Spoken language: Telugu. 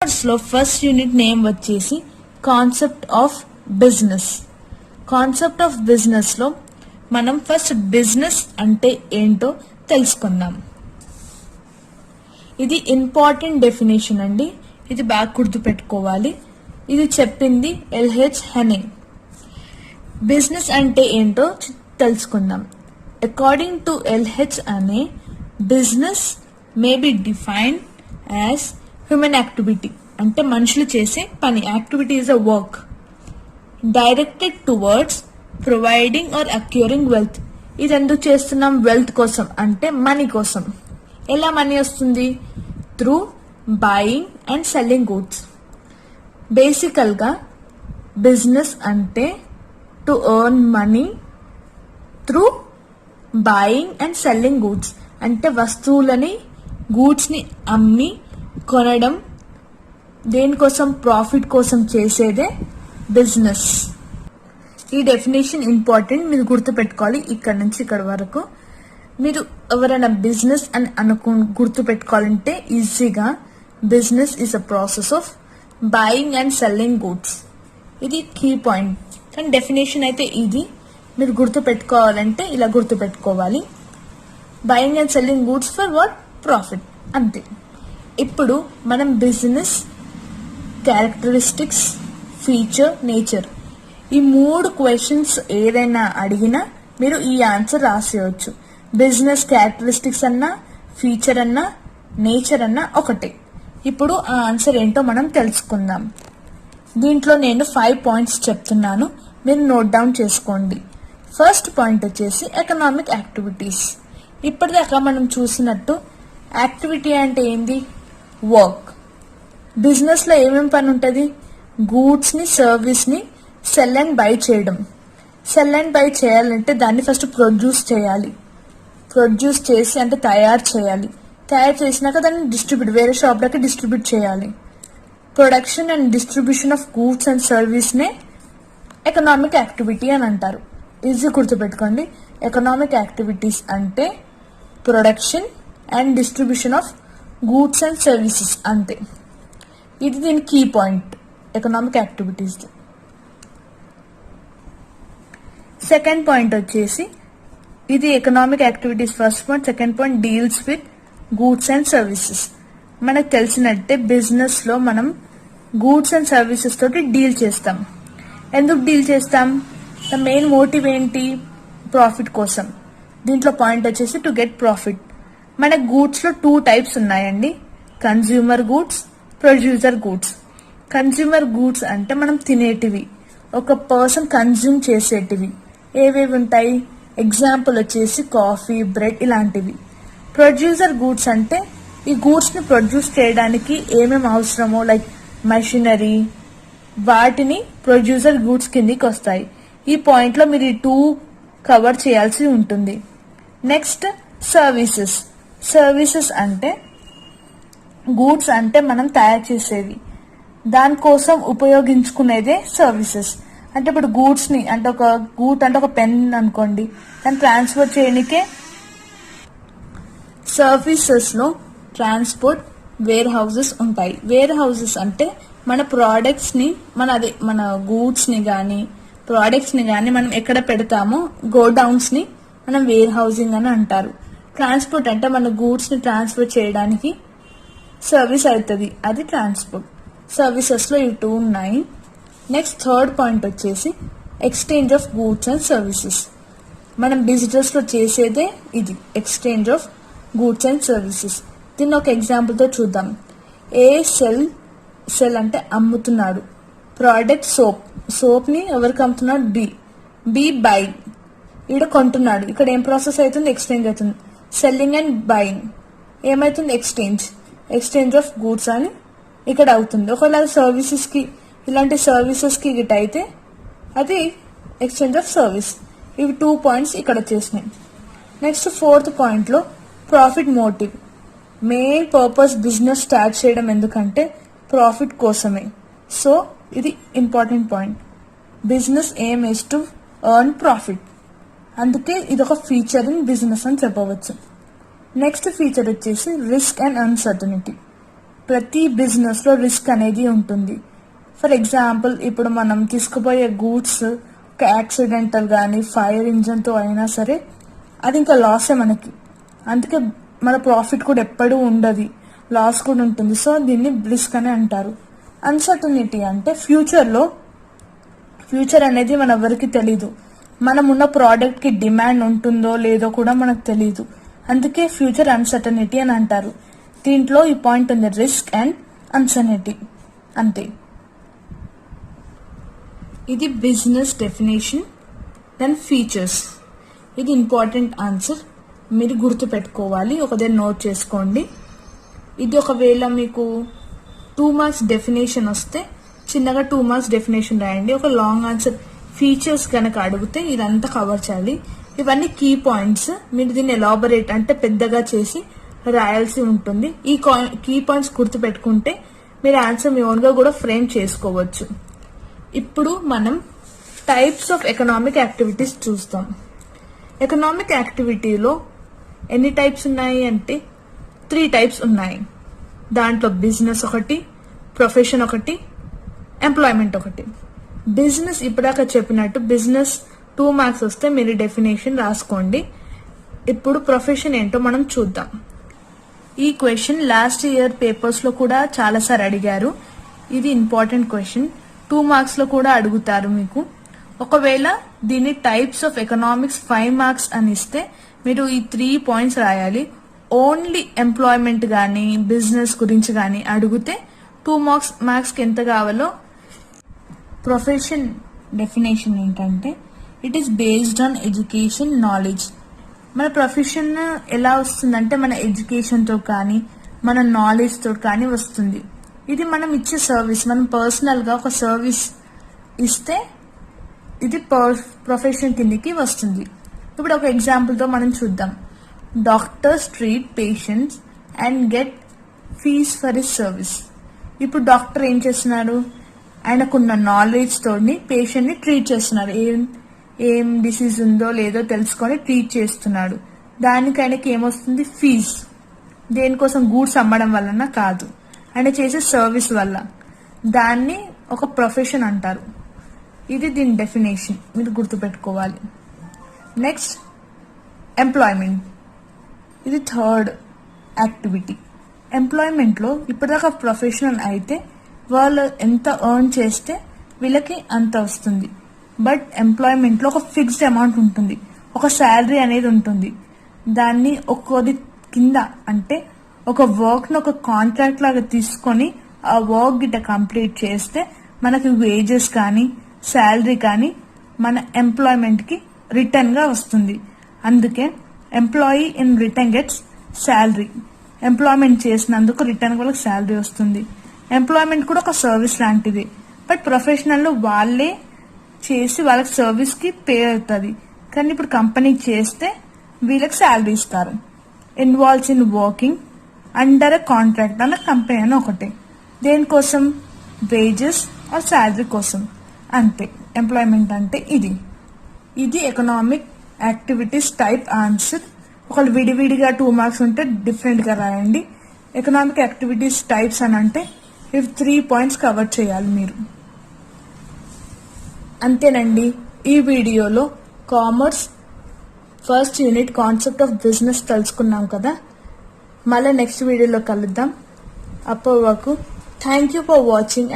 లో ఫస్ట్ యూనిట్ నేమ్ వచ్చేసి concept of business. Concept of business లో మనం ఫస్ట్ బిజినెస్ అంటే ఏంటో తెలుసుకుందాం. ఇది ఇంపార్టెంట్ డెఫినేషన్ అండి, ఇది బాగా గుర్తు పెట్టుకోవాలి. ఇది చెప్పింది ఎల్హెచ్ హెనింగ్. బిజినెస్ అంటే ఏంటో తెలుసుకుందాం. అకార్డింగ్ టు ఎల్హెచ్ అనే business may be defined as human activity, అంటే మనుషులు చేసే పని. Activity is a work directed towards providing or acquiring wealth. ఇది ఎందుకు చేస్తున్నాం? వెల్త్ కోసం, అంటే మనీ కోసం. ఎలా మనీ వస్తుంది? Through buying and selling goods. బేసికల్ గా బిజినెస్ అంటే to earn money through buying and selling goods, అంటే వస్తువులని గూడ్స్ ని అమ్మి కొనడం. దేనికోసం? ప్రాఫిట్ కోసం చేసేదే బిజినెస్. ఈ డెఫినేషన్ ఇంపార్టెంట్, మీరు గుర్తుపెట్టుకోవాలి. ఇక్కడ నుంచి ఇక్కడ వరకు మీరు ఎవరైనా బిజినెస్ అని గుర్తు పెట్టుకోవాలంటే ఈజీగా business is a process of buying and selling goods. ఇది కీ పాయింట్. కానీ డెఫినేషన్ అయితే ఇది మీరు గుర్తు పెట్టుకోవాలంటే ఇలా గుర్తు పెట్టుకోవాలి. Buying and selling goods for what? Profit, అంతే. ఇప్పుడు మనం బిజినెస్ క్యారెక్టరిస్టిక్స్, ఫీచర్, నేచర్, ఈ 3 క్వశ్చన్స్ ఏదైనా అడిగినా మీరు ఈ ఆన్సర్ రాసేయచ్చు. బిజినెస్ క్యారెక్టరిస్టిక్స్ అన్నా, ఫీచర్ అన్నా, నేచర్ అన్నా ఒకటే. ఇప్పుడు ఆ ఆన్సర్ ఏంటో మనం తెలుసుకుందాం. దీంట్లో నేను 5 పాయింట్స్ చెప్తున్నాను, మీరు నోట్ డౌన్ చేసుకోండి. ఫస్ట్ పాయింట్ వచ్చేసి ఎకనామిక్ యాక్టివిటీస్. ఇప్పటిదాకా మనం చూసినట్టు యాక్టివిటీ అంటే ఏంది? వర్క్. బిజినెస్ లో ఏమేమి పని ఉంటుంది? గూడ్స్ ని, సర్వీస్ ని సెల్ అండ్ బై చేయడం. సెల్ అండ్ బై చేయాలంటే దాన్ని ఫస్ట్ ప్రొడ్యూస్ చేయాలి. ప్రొడ్యూస్ చేసి అంటే తయారు చేయాలి. తయారు చేసినాక దాన్ని డిస్ట్రిబ్యూట్, వేరే షాప్లకి డిస్ట్రిబ్యూట్ చేయాలి. Production and distribution of goods and service నే ఎకనామిక్ యాక్టివిటీ అని అంటారు. ఈజీ గుర్తుపెట్టుకోండి. ఎకనామిక్ యాక్టివిటీస్ అంటే production and distribution of goods and services, అంతే. ఇది దీని key point economic activities. Second point వచ్చేసి ఇది economic activities first point. Second point deals with goods and services. మనకు తెలిసినట్టే బిజినెస్ లో మనం గూడ్స్ అండ్ సర్వీసెస్ తోటి డీల్ చేస్తాం. ఎందుకు డీల్ చేస్తాం? ద మెయిన్ మోటివ్ ఏంటి? ప్రాఫిట్ కోసం. దీంట్లో పాయింట్ వచ్చేసి టు గెట్ ప్రాఫిట్. మన గూడ్స్ లో 2 టైప్స్ ఉన్నాయండి, consumer goods, producer goods. Consumer goods అంటే మనం తినేటివి, ఒక పర్సన్ కన్స్యూమ్ చేసేటివి. ఏవేవి ఉంటాయి? ఎగ్జాంపుల్ వచ్చేసి కాఫీ, బ్రెడ్, ఇలాంటివి. ప్రొడ్యూసర్ గూడ్స్ అంటే ఈ గూడ్స్ ని ప్రొడ్యూస్ చేయడానికి ఏమేమి అవసరమో, లైక్ మెషినరీ, వాటిని ప్రొడ్యూసర్ గూడ్స్ కిందికి వస్తాయి. ఈ పాయింట్ లో మీరు ఈ 2 కవర్ చేయాల్సి ఉంటుంది. Next services. సర్వీసెస్ అంటే గూడ్స్ అంటే మనం తయారు చేసేవి, దానికోసం ఉపయోగించుకునేదే సర్వీసెస్. అంటే ఇప్పుడు గూడ్స్ ని, అంటే ఒక గూడ్ అంటే ఒక పెన్ అనుకోండి, దాన్ని ట్రాన్స్ఫర్ చేయడానికే సర్వీసెస్ లో ట్రాన్స్పోర్ట్ వేర్ హౌసెస్ ఉంటాయి. వేర్ హౌసెస్ అంటే మన ప్రోడక్ట్స్ ని, మన గూడ్స్ ని గానీ ప్రోడక్ట్స్ ని గానీ మనం ఎక్కడ పెడతామో గోడౌన్స్ ని మనం వేర్ హౌసింగ్ అని అంటారు. ట్రాన్స్పోర్ట్ అంటే మన గూడ్స్ ని ట్రాన్స్ఫర్ చేయడానికి సర్వీస్ అవుతుంది, అది ట్రాన్స్పోర్ట్. సర్వీసెస్ లో ఈ 2 ఉన్నాయి. నెక్స్ట్ థర్డ్ పాయింట్ వచ్చేసి exchange of goods and services. మనం బిజినెస్ లో చేసేదే ఇది, exchange of goods and services. దీన్ని ఒక ఎగ్జాంపుల్ తో చూద్దాం. ఏ సెల్ అంటే అమ్ముతున్నాడు ప్రోడక్ట్ సోప్ ని ఎవరికి అమ్ముతున్నాడు? బి బై, ఇక్కడ కొంటున్నాడు. ఇక్కడ ఏం ప్రాసెస్ అవుతుంది? ఎక్స్చేంజ్ అవుతుంది. సెల్లింగ్ అండ్ బయింగ్ ఏమైతుంది? ఎక్స్చేంజ్ ఆఫ్ గూడ్స్ అని ఇక్కడ అవుతుంది. ఒకవేళ సర్వీసెస్ కి, ఇలాంటి సర్వీసెస్ కి గిట్ అయితే అది ఎక్స్చేంజ్ ఆఫ్ సర్వీస్. ఇవి 2 పాయింట్స్ ఇక్కడ వచ్చేసినాయి. నెక్స్ట్ ఫోర్త్ పాయింట్ లో profit motive. Main purpose business start చేయడం ఎందుకంటే ప్రాఫిట్ కోసమే. సో ఇది important point. Business aim is to earn profit, అందుకే ఇది ఒక ఫీచర్ ఇన్ బిజినెస్ అని చెప్పవచ్చు. నెక్స్ట్ ఫీచర్ వచ్చేసి రిస్క్ అండ్ అన్సర్టనిటీ. ప్రతి బిజినెస్లో రిస్క్ అనేది ఉంటుంది. ఫర్ ఎగ్జాంపుల్, ఇప్పుడు మనం తీసుకుపోయే గూడ్స్ ఒక యాక్సిడెంటల్ కానీ ఫైర్ ఇంజన్తో అయినా సరే అది ఇంకా లాసే మనకి. అందుకే మన ప్రాఫిట్ కూడా ఎప్పుడూ ఉండదు, లాస్ కూడా ఉంటుంది. సో దీన్ని రిస్క్ అని అంటారు. అన్సర్టనిటీ అంటే ఫ్యూచర్ అనేది మన ఎవరికి తెలీదు. మనం ఉన్న ప్రోడక్ట్కి డిమాండ్ ఉంటుందో లేదో కూడా మనకు తెలీదు. అందుకే ఫ్యూచర్ అన్సర్టనిటీ అని అంటారు. దీంట్లో ఈ పాయింట్ ఉంది, రిస్క్ అండ్ అన్సర్టనిటీ అంతే. ఇది బిజినెస్ డెఫినేషన్. Then features. ఇది ఇంపార్టెంట్ ఆన్సర్, మీరు గుర్తు పెట్టుకోవాలి, ఒకదే నోట్ చేసుకోండి. ఇది ఒకవేళ మీకు 2 మార్క్స్ డెఫినేషన్ వస్తే చిన్నగా 2 మార్క్స్ డెఫినేషన్ రాయండి. ఒక లాంగ్ ఆన్సర్ ఫీచర్స్ కనుక అడిగితే ఇదంతా కవర్ చేయాలి. ఇవన్నీ కీ పాయింట్స్. మీరు దీన్ని ఎలాబొరేట్ అంటే పెద్దగా చేసి రాయాల్సి ఉంటుంది. ఈ కీ పాయింట్స్ గుర్తు పెట్టుకుంటే మీరు ఆన్సర్ మీ ఓన్గా కూడా ఫ్రేమ్ చేసుకోవచ్చు. ఇప్పుడు మనం టైప్స్ ఆఫ్ ఎకనామిక్ యాక్టివిటీస్ చూస్తాం. ఎకనామిక్ యాక్టివిటీలో ఎన్ని టైప్స్ ఉన్నాయి అంటే 3 టైప్స్ ఉన్నాయి. దాంట్లో బిజినెస్ ఒకటి, ప్రొఫెషన్ ఒకటి, ఎంప్లాయ్మెంట్ ఒకటి. బిజినెస్ ఇప్పటిదాకా చెప్పినట్టు బిజినెస్ 2 మార్క్స్ వస్తే మీరు డెఫినేషన్ రాసుకోండి. ఇప్పుడు ప్రొఫెషన్ ఏంటో మనం చూద్దాం. ఈ క్వశ్చన్ లాస్ట్ ఇయర్ పేపర్స్లో కూడా చాలాసార్లు అడిగారు. ఇది ఇంపార్టెంట్ క్వశ్చన్, 2 మార్క్స్లో కూడా అడుగుతారు మీకు. ఒకవేళ దీన్ని టైప్స్ ఆఫ్ ఎకనామిక్స్ 5 మార్క్స్ అని ఇస్తే మీరు ఈ 3 పాయింట్స్ రాయాలి. ఓన్లీ ఎంప్లాయ్మెంట్ కానీ బిజినెస్ గురించి కానీ అడిగితే 2 మార్క్స్కి ఎంత కావాలో. ప్రొఫెషన్ డెఫినేషన్ ఏంటంటే it is based on education, knowledge. మన ప్రొఫెషన్ ఎలా వస్తుందంటే మన ఎడ్యుకేషన్తో కానీ మన నాలెడ్జ్తో కానీ వస్తుంది. ఇది మనం ఇచ్చే సర్వీస్, మనం పర్సనల్గా ఒక సర్వీస్ ఇస్తే ఇది ప్రొఫెషన్ కిందికి వస్తుంది. ఇప్పుడు ఒక ఎగ్జాంపుల్తో మనం చూద్దాం. Doctors treat patients and get fees for his service. ఇప్పుడు డాక్టర్ ఏం చేస్తున్నాడు, ఆయనకున్న నాలెడ్జ్ తోని పేషెంట్ని ట్రీట్ చేస్తున్నాడు. ఏం డిసీజ్ ఉందో లేదో తెలుసుకొని ట్రీట్ చేస్తున్నాడు. దానికి ఆయనకి ఏమొస్తుంది, ఫీజ్. దేనికోసం, గూడ్స్ అమ్మడం వలన కాదు, ఆయన చేసే సర్వీస్ వల్ల. దాన్ని ఒక ప్రొఫెషన్ అంటారు. ఇది దీని డెఫినేషన్, మీరు గుర్తుపెట్టుకోవాలి. Next employment. ఇది 3rd యాక్టివిటీ. ఎంప్లాయ్మెంట్లో ఇప్పటిదాకా ప్రొఫెషనల్ అయితే వాళ్ళు ఎంత ఎర్న్ చేస్తే వీళ్ళకి అంత వస్తుంది. బట్ ఎంప్లాయ్మెంట్లో ఒక ఫిక్స్డ్ అమౌంట్ ఉంటుంది, ఒక శాలరీ అనేది ఉంటుంది. దాన్ని ఒక్కోది కింద అంటే ఒక వర్క్ను ఒక కాంట్రాక్ట్ లాగా తీసుకొని ఆ వర్క్ గిట్ట కంప్లీట్ చేస్తే మనకి వేజెస్ కానీ శాలరీ కానీ మన ఎంప్లాయ్మెంట్కి రిటర్న్గా వస్తుంది. అందుకే employee in return gets salary. Employment చేసినందుకు రిటర్న్ వాళ్ళకి శాలరీ వస్తుంది. ఎంప్లాయ్మెంట్ కూడా ఒక సర్వీస్ లాంటిది. బట్ ప్రొఫెషనల్లో వాళ్ళే చేసి వాళ్ళకి సర్వీస్కి పే అవుతుంది. కానీ ఇప్పుడు కంపెనీకి చేస్తే వీళ్ళకి శాలరీ ఇస్తారు. Involves in working under a contract అన్న కంపెనీ అని ఒకటే. దేనికోసం, వేజెస్ ఆర్ శాలరీ కోసం, అంతే. ఎంప్లాయ్మెంట్ అంటే ఇది ఎకనామిక్ యాక్టివిటీస్ టైప్ ఆన్సర్. ఒకళ్ళు విడివిడిగా 2 మార్క్స్ ఉంటే డిఫరెంట్గా రాయండి. ఎకనామిక్ యాక్టివిటీస్ టైప్స్ అని అంటే ఇవి 3 పాయింట్స్ కవర్ చేయాలి మీరు. అంతేనండి. ఈ వీడియోలో commerce 1st unit concept of business తెలుసుకున్నాం కదా. మళ్ళీ నెక్స్ట్ వీడియోలో కలుద్దాం. అప్పటి వరకు థ్యాంక్ యూ ఫర్ వాచింగ్.